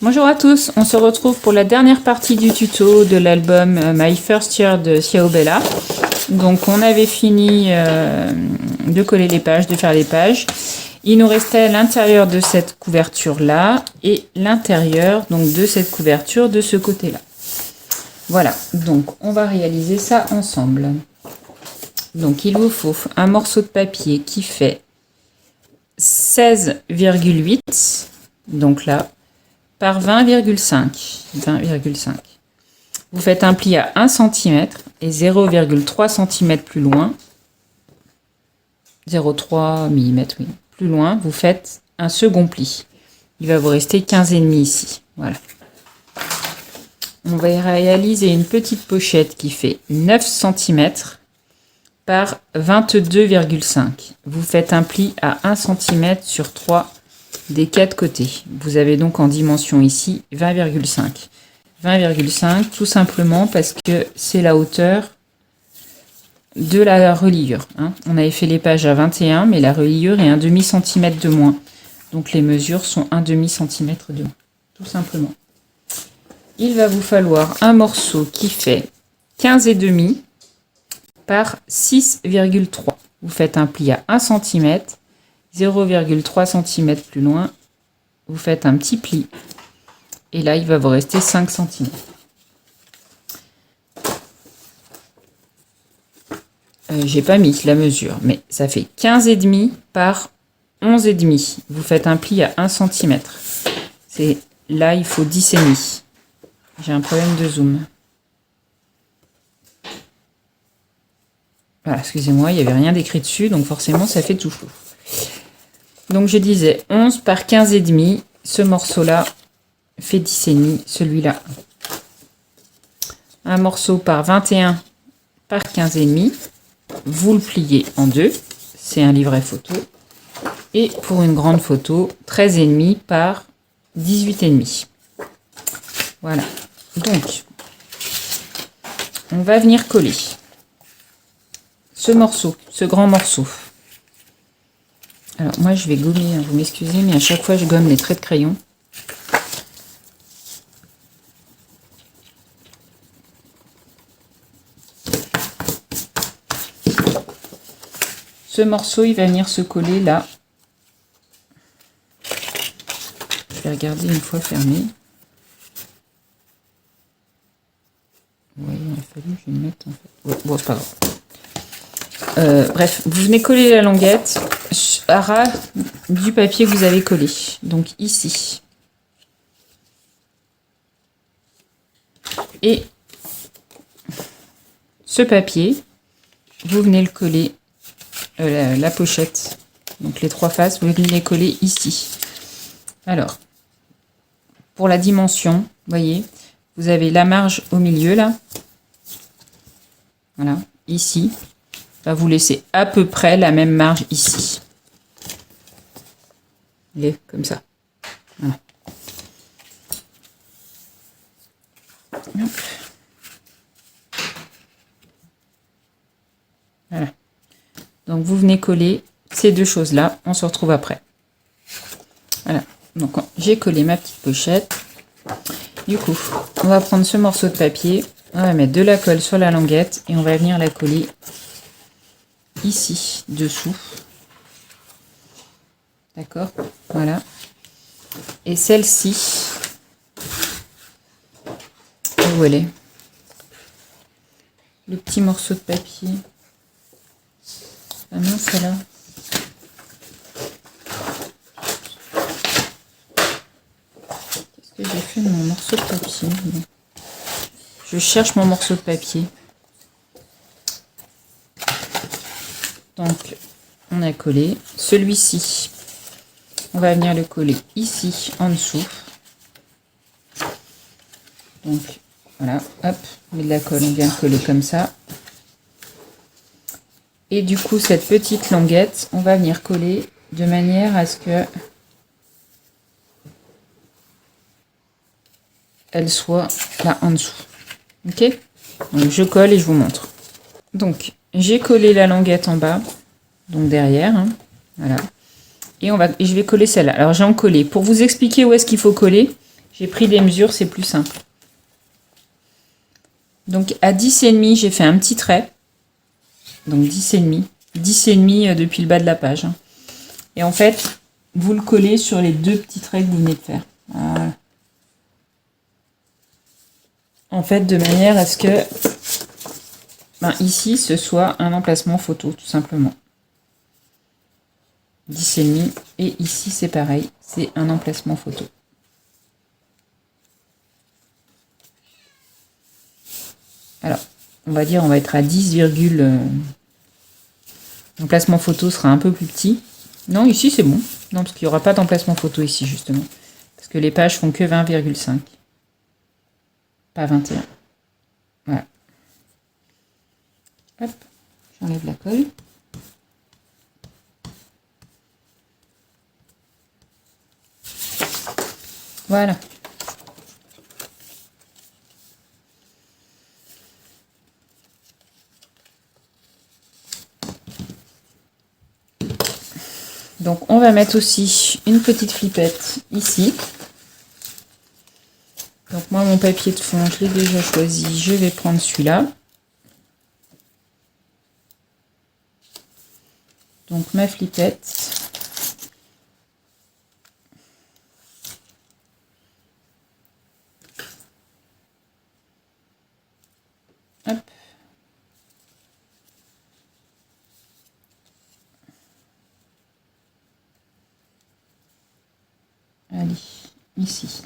Bonjour à tous, on se retrouve pour la dernière partie du tuto de l'album My First Year de Ciaobella. Donc on avait fini de coller les pages, de faire les pages. Il nous restait l'intérieur de cette couverture là et l'intérieur donc de cette couverture de ce côté là. Voilà, donc on va réaliser ça ensemble. Donc il vous faut un morceau de papier qui fait 16,8, donc là, par 20,5. Vous faites un pli à 1 cm et 0,3 cm plus loin, 0,3 mm, oui, plus loin, vous faites un second pli. Il va vous rester 15,5 ici. Voilà. On va réaliser une petite pochette qui fait 9 cm par 22,5. Vous faites un pli à 1 cm sur 3 des 4 côtés. Vous avez donc en dimension ici 20,5. 20,5 tout simplement parce que c'est la hauteur de la reliure. Hein. On avait fait les pages à 21, mais la reliure est un demi-centimètre de moins. Donc les mesures sont un demi-centimètre de moins, tout simplement. Il va vous falloir un morceau qui fait 15,5 par 6,3. Vous faites un pli à 1 cm, 0,3 cm plus loin, vous faites un petit pli. Et là, il va vous rester 5 cm. J'ai pas mis la mesure, mais ça fait 15,5 par 11,5. Vous faites un pli à 1 cm. Là, il faut 10,5. J'ai un problème de zoom. Voilà, excusez-moi, il n'y avait rien d'écrit dessus, donc forcément, ça fait tout flou. Donc, je disais 11 par 15,5. Ce morceau-là fait 10,5, celui-là. Un morceau par 21 par 15,5. Vous le pliez en deux. C'est un livret photo. Et pour une grande photo, 13,5 par 18,5. Voilà. Donc, on va venir coller ce morceau, ce grand morceau. Alors, moi, je vais gommer, vous m'excusez, mais à chaque fois, je gomme les traits de crayon. Ce morceau, il va venir se coller là. Je vais regarder une fois fermé. Oui, il a fallu que je le mette en fait. Ouais, bon, c'est pas grave. Bref, vous venez coller la languette à ras du papier que vous avez collé. Donc ici. Et ce papier, vous venez le coller, la pochette. Donc les trois faces, vous venez les coller ici. Alors, pour la dimension, vous voyez, vous avez la marge au milieu là. Voilà, ici. Va vous laisser à peu près la même marge ici. Et comme ça. Voilà. Voilà. Donc vous venez coller ces deux choses là. On se retrouve après. Voilà. Donc j'ai collé ma petite pochette. Du coup, on va prendre ce morceau de papier. On va mettre de la colle sur la languette et on va venir la coller ici, dessous. D'accord? Voilà. Et celle-ci, où elle est? Le petit morceau de papier. Ah non, celle-là. Qu'est-ce que j'ai fait de mon morceau de papier? Je cherche mon morceau de papier. Donc, on a collé. Celui-ci, on va venir le coller ici, en dessous. Donc, voilà, hop, on met de la colle, on vient le coller comme ça. Et du coup, cette petite languette, on va venir coller de manière à ce que elle soit là en dessous. Ok? Donc, je colle et je vous montre. Donc, j'ai collé la languette en bas, donc derrière, hein, voilà. Et je vais coller celle-là. Alors j'ai en collé. Pour vous expliquer où est-ce qu'il faut coller, J'ai pris des mesures, c'est plus simple. Donc à 10,5, j'ai fait un petit trait. Donc 10,5. 10,5 depuis le bas de la page. Hein. Et en fait, vous le collez sur les deux petits traits que vous venez de faire. Voilà. En fait, de manière à ce que ici, ce soit un emplacement photo, tout simplement. 10,5. Et ici, c'est pareil. C'est un emplacement photo. Alors, on va dire, on va être à 10, l'emplacement photo sera un peu plus petit. Non, ici, c'est bon. Non, parce qu'il n'y aura pas d'emplacement photo ici, justement. Parce que les pages font que 20,5. Pas 21. Voilà. Hop, j'enlève la colle. Voilà. Donc, on va mettre aussi une petite flippette ici. Donc, moi, mon papier de fond, je l'ai déjà choisi. Je vais prendre celui-là. Donc, ma flippette. Hop. Allez, ici.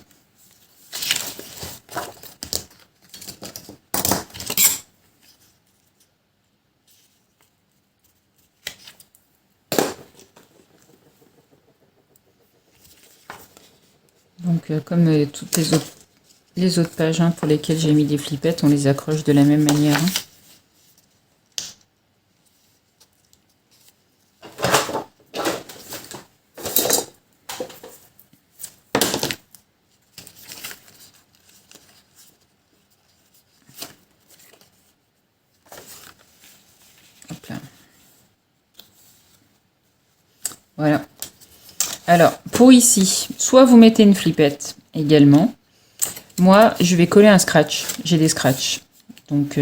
Donc, comme toutes les autres pages pour lesquelles j'ai mis des flippettes, on les accroche de la même manière. Hop là. Voilà. Alors, pour ici, soit vous mettez une flippette également. Moi, je vais coller un scratch. J'ai des scratchs. Donc,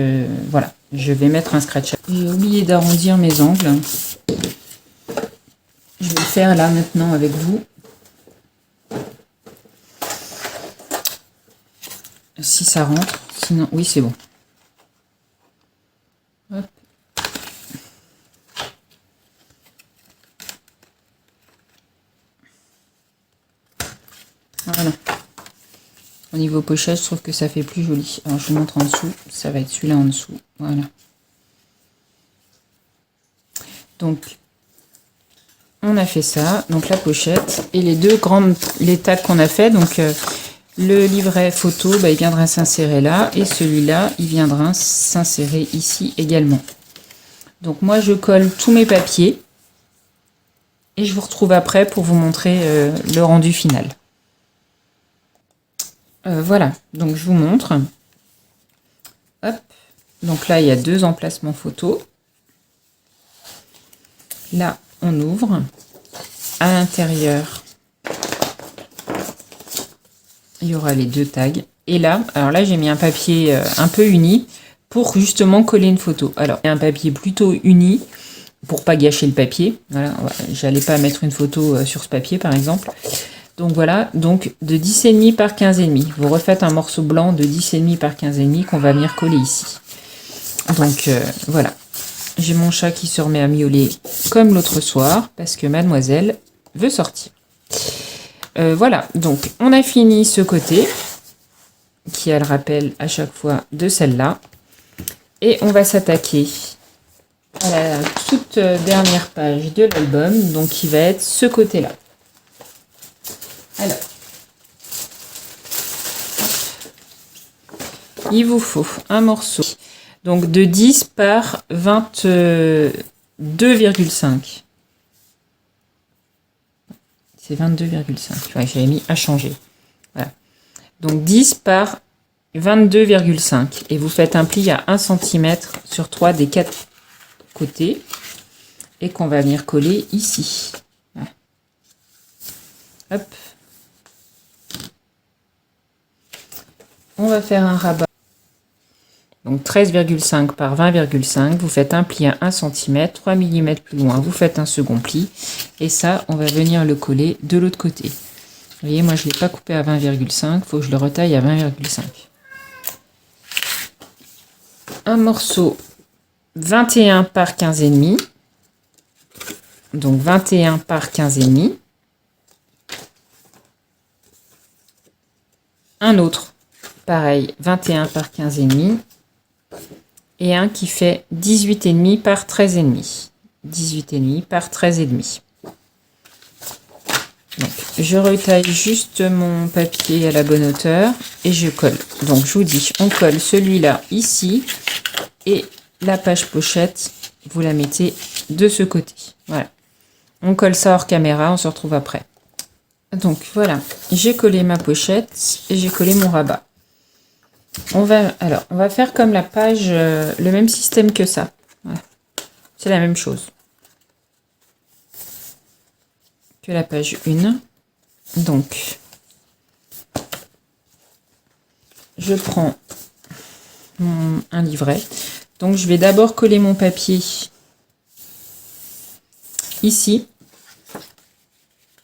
voilà. Je vais mettre un scratch. J'ai oublié d'arrondir mes angles. Je vais le faire là, maintenant, avec vous. Si ça rentre. Sinon, oui, c'est bon. Hop. Voilà. Au niveau pochette, je trouve que ça fait plus joli. Alors, je vous montre en dessous. Ça va être celui-là en dessous. Voilà. Donc, on a fait ça. Donc, la pochette. Et les deux les tags qu'on a fait. Donc, le livret photo, il viendra s'insérer là. Et celui-là, il viendra s'insérer ici également. Donc, moi, je colle tous mes papiers. Et je vous retrouve après pour vous montrer le rendu final. Voilà, donc je vous montre. Hop, donc là il y a deux emplacements photos. Là on ouvre. À l'intérieur, il y aura les deux tags. Et là, alors là j'ai mis un papier un peu uni pour justement coller une photo. Alors il y a un papier plutôt uni pour pas gâcher le papier. Voilà, j'allais pas mettre une photo sur ce papier par exemple. Donc voilà, donc de 10,5 par 15,5. Vous refaites un morceau blanc de 10,5 par 15,5 qu'on va venir coller ici. Donc voilà, j'ai mon chat qui se remet à miauler comme l'autre soir parce que mademoiselle veut sortir. Voilà, donc on a fini ce côté qui a le rappel à chaque fois de celle-là. Et on va s'attaquer à la toute dernière page de l'album, donc qui va être ce côté-là. Alors, il vous faut un morceau donc de 10 par 22,5. C'est 22,5. Ouais, j'avais mis à changer. Voilà. Donc 10 par 22,5. Et vous faites un pli à 1 cm sur 3 des 4 côtés. Et qu'on va venir coller ici. Voilà. Hop. on va faire un rabat. Donc 13,5 par 20,5, vous faites un pli à 1 cm, 3 mm plus loin, vous faites un second pli. Et ça, on va venir le coller de l'autre côté. Vous voyez, moi je ne l'ai pas coupé à 20,5, il faut que je le retaille à 20,5. Un morceau 21 par 15,5. Donc 21 par 15,5. Un autre, pareil, 21 par 15,5. Et un qui fait 18,5 par 13,5. 18,5 par 13,5. Donc, je retaille juste mon papier à la bonne hauteur et je colle. Donc, je vous dis, on colle celui-là ici et la page pochette, vous la mettez de ce côté. Voilà. On colle ça hors caméra, on se retrouve après. Donc, voilà, j'ai collé ma pochette et j'ai collé mon rabat. On va faire comme la page, le même système que ça. Voilà. C'est la même chose que la page 1. Donc, je prends un livret. Donc, je vais d'abord coller mon papier ici.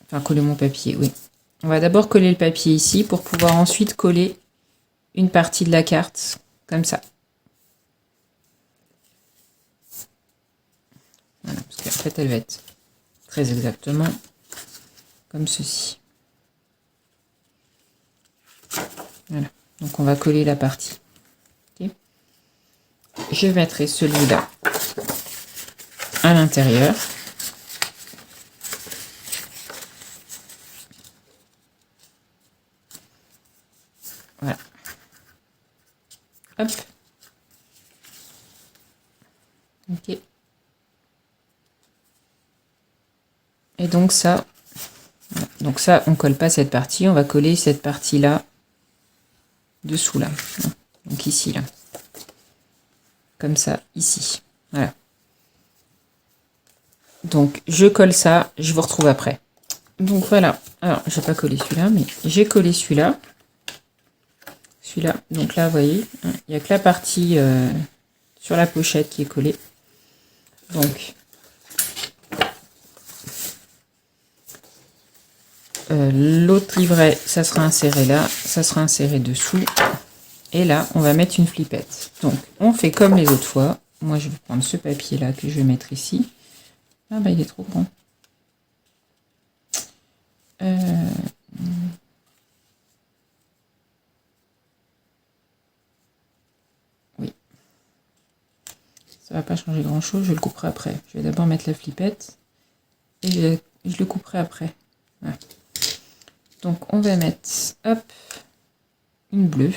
Enfin, coller mon papier, oui. On va d'abord coller le papier ici pour pouvoir ensuite coller une partie de la carte, comme ça. Voilà, parce qu'en fait, elle va être très exactement comme ceci. Voilà, donc on va coller la partie. Okay. Je mettrai celui-là à l'intérieur. Voilà. Hop. Ok. Et donc ça, voilà. Donc ça, on colle pas cette partie, on va coller cette partie-là dessous là. Donc ici là. Comme ça, ici. Voilà. Donc je colle ça, je vous retrouve après. Donc voilà. Alors, j'ai pas collé celui-là, mais j'ai collé celui-là. Celui-là. Donc là, vous voyez, il n'y a que la partie sur la pochette qui est collée. Donc, l'autre livret, ça sera inséré là, ça sera inséré dessous. Et là, on va mettre une flippette. Donc, on fait comme les autres fois. Moi, je vais prendre ce papier-là que je vais mettre ici. Ah bah, il est trop grand. Oui. Ça va pas changer grand-chose, je le couperai après. Je vais d'abord mettre la flippette et je le couperai après. Voilà. Donc, on va mettre, hop, une bleue.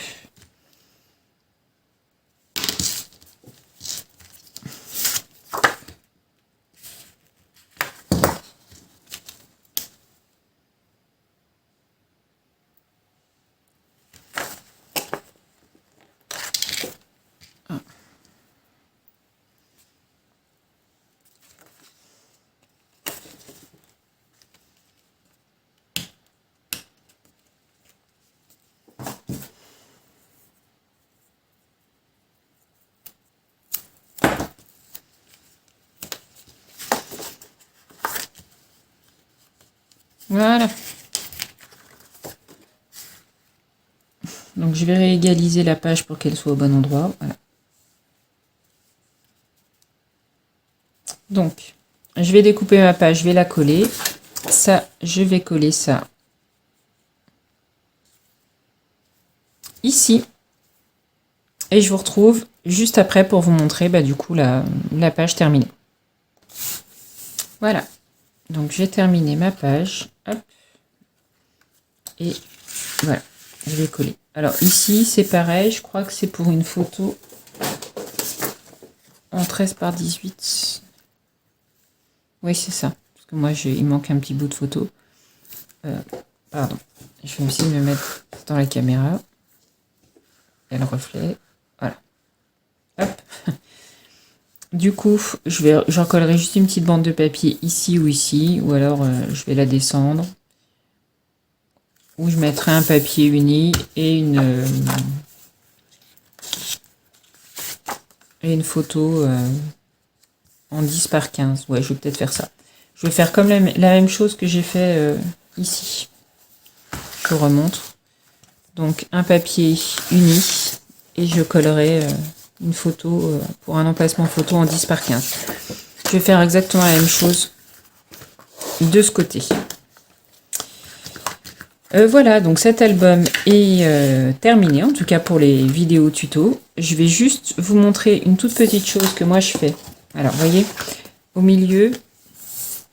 Voilà. Donc je vais réégaliser la page pour qu'elle soit au bon endroit. Voilà. Donc, je vais découper ma page, je vais la coller. Ça, je vais coller ça ici. Et je vous retrouve juste après pour vous montrer du coup la page terminée. Voilà. Donc j'ai terminé ma page. Hop. Et voilà. Je vais coller. Alors ici, c'est pareil. Je crois que c'est pour une photo en 13 par 18. Oui, c'est ça. Parce que moi, il manque un petit bout de photo. Pardon. Je vais essayer de me mettre dans la caméra. Et le reflet. Voilà. Hop. Du coup, j'en collerai juste une petite bande de papier ici ou ici. Ou alors, je vais la descendre. Ou je mettrai un papier uni et une et une photo en 10 par 15. Ouais, je vais peut-être faire ça. Je vais faire comme la même chose que j'ai fait ici. Je vous remontre. Donc un papier uni et je collerai une photo pour un emplacement photo en 10 par 15. Je vais faire exactement la même chose de ce côté. Voilà, donc cet album est terminé, en tout cas pour les vidéos tuto. Je vais juste vous montrer une toute petite chose que moi je fais. Alors, vous voyez, au milieu,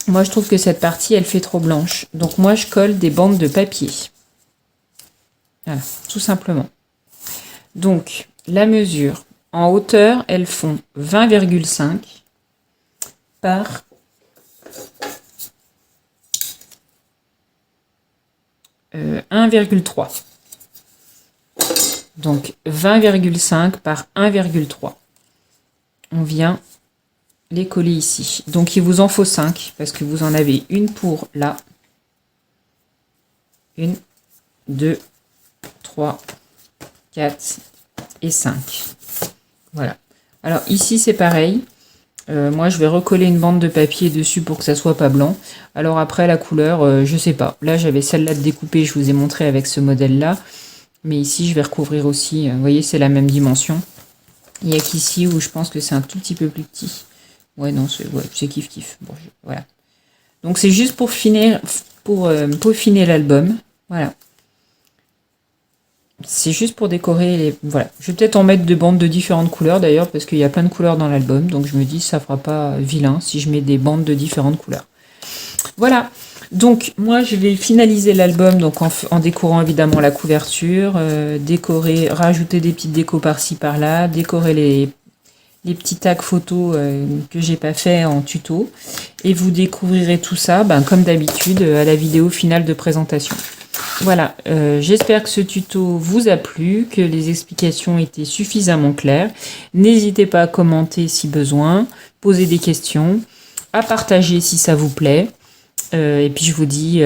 moi je trouve que cette partie, elle fait trop blanche. Donc moi, je colle des bandes de papier. Voilà, tout simplement. Donc, la mesure, en hauteur, elles font 20,5 par 1,3. Donc 20,5 par 1,3. On vient les coller ici. Donc il vous en faut 5 parce que vous en avez une pour là. 1, 2, 3, 4 et 5. Voilà. Alors ici c'est pareil. Moi, je vais recoller une bande de papier dessus pour que ça soit pas blanc. Alors après, la couleur, je sais pas. Là, j'avais celle-là de découper, je vous ai montré avec ce modèle-là. Mais ici, je vais recouvrir aussi. Vous voyez, c'est la même dimension. Il n'y a qu'ici où je pense que c'est un tout petit peu plus petit. Ouais, non, c'est kiff-kiff. Bon, voilà. Donc, c'est juste pour peaufiner l'album. Voilà. C'est juste pour décorer les... Voilà. Je vais peut-être en mettre de bandes de différentes couleurs d'ailleurs, parce qu'il y a plein de couleurs dans l'album. Donc je me dis, ça fera pas vilain si je mets des bandes de différentes couleurs. Voilà. Donc moi, je vais finaliser l'album donc en décorant évidemment la couverture, décorer, rajouter des petites décos par-ci par-là, décorer les petits tags photos que j'ai pas fait en tuto. Et vous découvrirez tout ça, comme d'habitude, à la vidéo finale de présentation. Voilà, j'espère que ce tuto vous a plu, que les explications étaient suffisamment claires. N'hésitez pas à commenter si besoin, poser des questions, à partager si ça vous plaît. Et puis je vous dis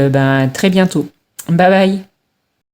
très bientôt. Bye bye!